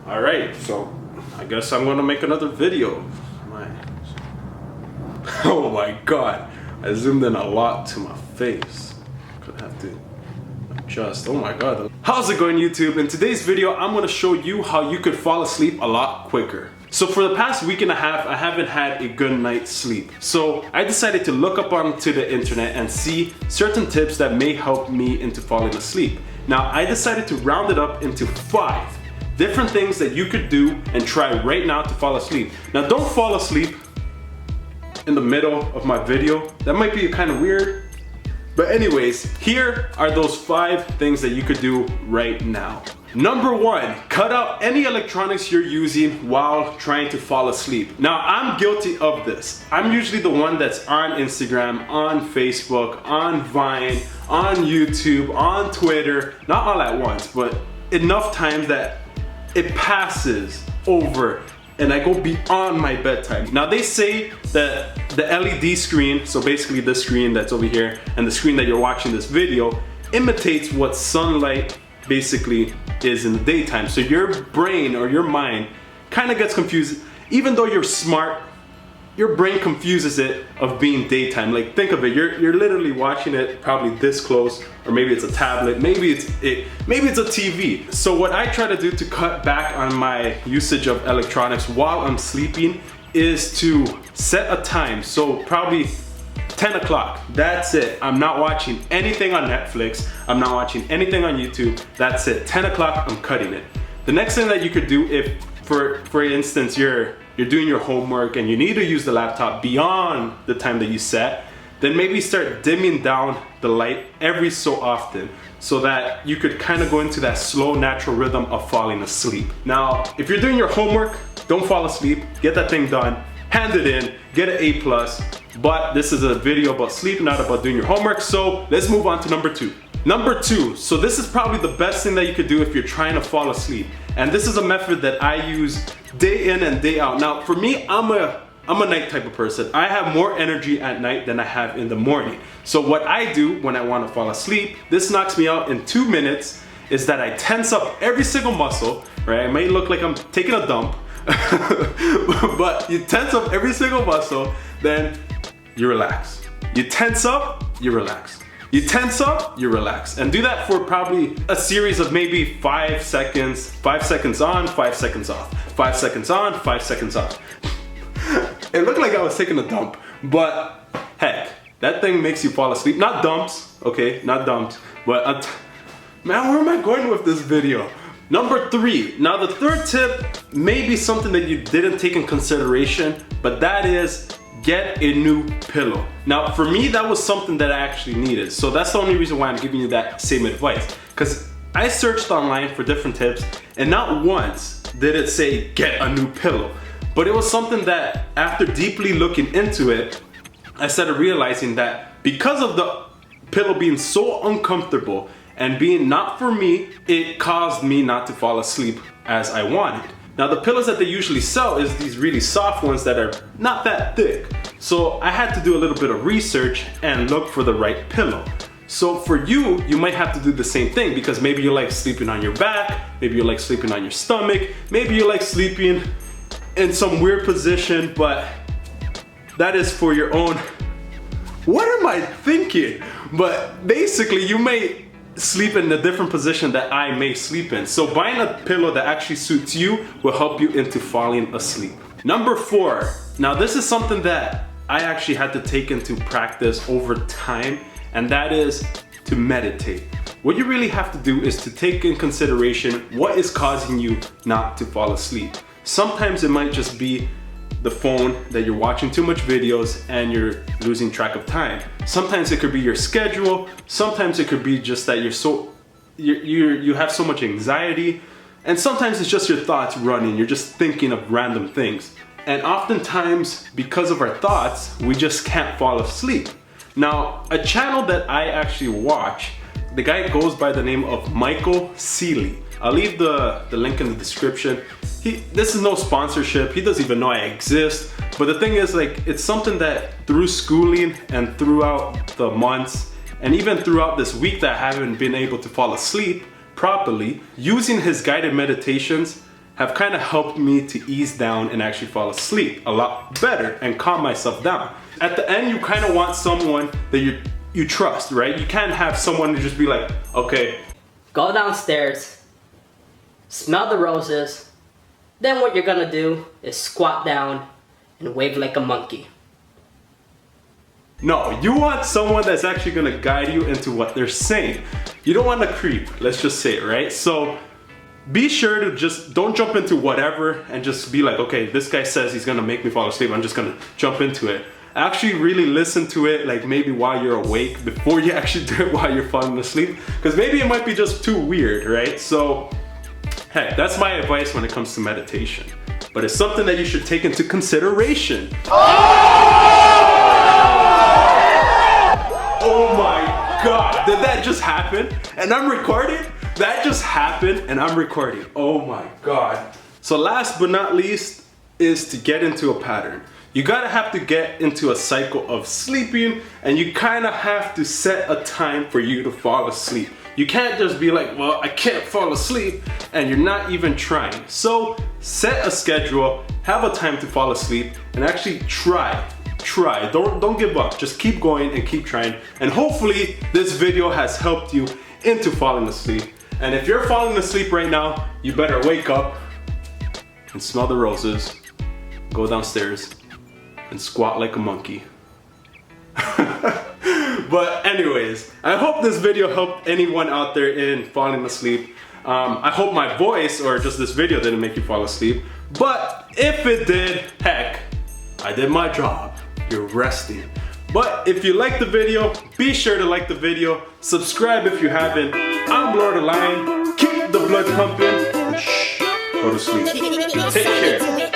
Alright, so I guess I'm gonna make another video. Oh my god, I zoomed in a lot to my face. Gonna have to adjust. Oh my god. How's it going, YouTube? In today's video, I'm gonna show you how you could fall asleep a lot quicker. So for the past week and a half, I haven't had a good night's sleep. So I decided to look up onto the internet and see certain tips that may help me into falling asleep. Now, I decided to round it up into 5 different things that you could do and try right now to fall asleep. Now, don't fall asleep in the middle of my video. That might be kind of weird. But anyways, here are those 5 things that you could do right now. Number 1, cut out any electronics you're using while trying to fall asleep. Now, I'm guilty of this. I'm usually the one that's on Instagram, on Facebook, on Vine, on YouTube, on Twitter, not all at once, but enough times that it passes over and I go beyond my bedtime. Now, they say that the LED screen, so basically this screen that's over here and the screen that you're watching this video, imitates what sunlight basically is in the daytime. So your brain or your mind kind of gets confused. Even though you're smart, your brain confuses it of being daytime. Like, think of it, you're literally watching it probably this close, or maybe it's a tablet, maybe it's a TV. So what I try to do to cut back on my usage of electronics while I'm sleeping is to set a time. So probably 10 o'clock, that's it. I'm not watching anything on Netflix. I'm not watching anything on YouTube. That's it. 10 o'clock, I'm cutting it. The next thing that you could do, if for instance, you're doing your homework and you need to use the laptop beyond the time that you set, then maybe start dimming down the light every so often so that you could kind of go into that slow, natural rhythm of falling asleep. Now, if you're doing your homework, don't fall asleep. Get that thing done, hand it in, get an A+. But this is a video about sleep, not about doing your homework. So let's move on to number 2. Number 2, so this is probably the best thing that you could do if you're trying to fall asleep. And this is a method that I use day in and day out. Now, for me, I'm a night type of person. I have more energy at night than I have in the morning. So what I do when I want to fall asleep, this knocks me out in 2 minutes, is that I tense up every single muscle, right? It may look like I'm taking a dump, but you tense up every single muscle, then you relax. You tense up, you relax. You tense up, you relax. And do that for probably a series of maybe 5 seconds, 5 seconds on, 5 seconds off, 5 seconds on, 5 seconds off. It looked like I was taking a dump, but heck, that thing makes you fall asleep. Not dumps, okay, not dumps, but man, where am I going with this video? Number 3, now the third tip may be something that you didn't take in consideration, but that is get a new pillow. Now, for me, that was something that I actually needed. So that's the only reason why I'm giving you that same advice. Because I searched online for different tips and not once did it say get a new pillow. But it was something that after deeply looking into it, I started realizing that because of the pillow being so uncomfortable and being not for me, it caused me not to fall asleep as I wanted. Now, the pillows that they usually sell is these really soft ones that are not that thick. So I had to do a little bit of research and look for the right pillow. So for you, you might have to do the same thing, because maybe you like sleeping on your back, maybe you like sleeping on your stomach, maybe you like sleeping in some weird position, but that is for your own. What am I thinking? But basically, you may sleep in a different position that I may sleep in. So buying a pillow that actually suits you will help you into falling asleep. Number 4, now this is something that I actually had to take into practice over time, and that is to meditate. What you really have to do is to take in consideration what is causing you not to fall asleep. Sometimes it might just be the phone, that you're watching too much videos and you're losing track of time. Sometimes it could be your schedule. Sometimes it could be just that you have so much anxiety. And sometimes it's just your thoughts running. You're just thinking of random things. And oftentimes, because of our thoughts, we just can't fall asleep. Now, a channel that I actually watch, the guy goes by the name of Michael Sealey. I'll leave the link in the description. This is no sponsorship. He doesn't even know I exist. But the thing is, like, it's something that through schooling and throughout the months and even throughout this week that I haven't been able to fall asleep properly, using his guided meditations have kind of helped me to ease down and actually fall asleep a lot better and calm myself down. At the end, you kind of want someone that you trust, right? You can't have someone to just be like, okay, go downstairs, smell the roses, then what you're gonna do is squat down and wave like a monkey. No, you want someone that's actually gonna guide you into what they're saying. You don't want to creep, let's just say it, right? So be sure to just don't jump into whatever and just be like, okay, this guy says he's gonna make me fall asleep, I'm just gonna jump into it. Actually really listen to it, like maybe while you're awake before you actually do it while you're falling asleep, because maybe it might be just too weird, right? So hey, that's my advice when it comes to meditation, but it's something that you should take into consideration. Oh my God, did that just happen? And I'm recording? That just happened and I'm recording. Oh my God. So last but not least is to get into a pattern. You gotta have to get into a cycle of sleeping, and you kind of have to set a time for you to fall asleep. You can't just be like, well, I can't fall asleep, and you're not even trying. So set a schedule, have a time to fall asleep, and actually try. Don't give up. Just keep going and keep trying. And hopefully this video has helped you into falling asleep. And if you're falling asleep right now, you better wake up and smell the roses, go downstairs and squat like a monkey. But anyways, I hope this video helped anyone out there in falling asleep. I hope my voice or just this video didn't make you fall asleep. But if it did, heck, I did my job. You're resting. But if you like the video, be sure to like the video, subscribe if you haven't. I'm Lord of Lion. Keep the blood pumping. Shh, go to sleep. Take care.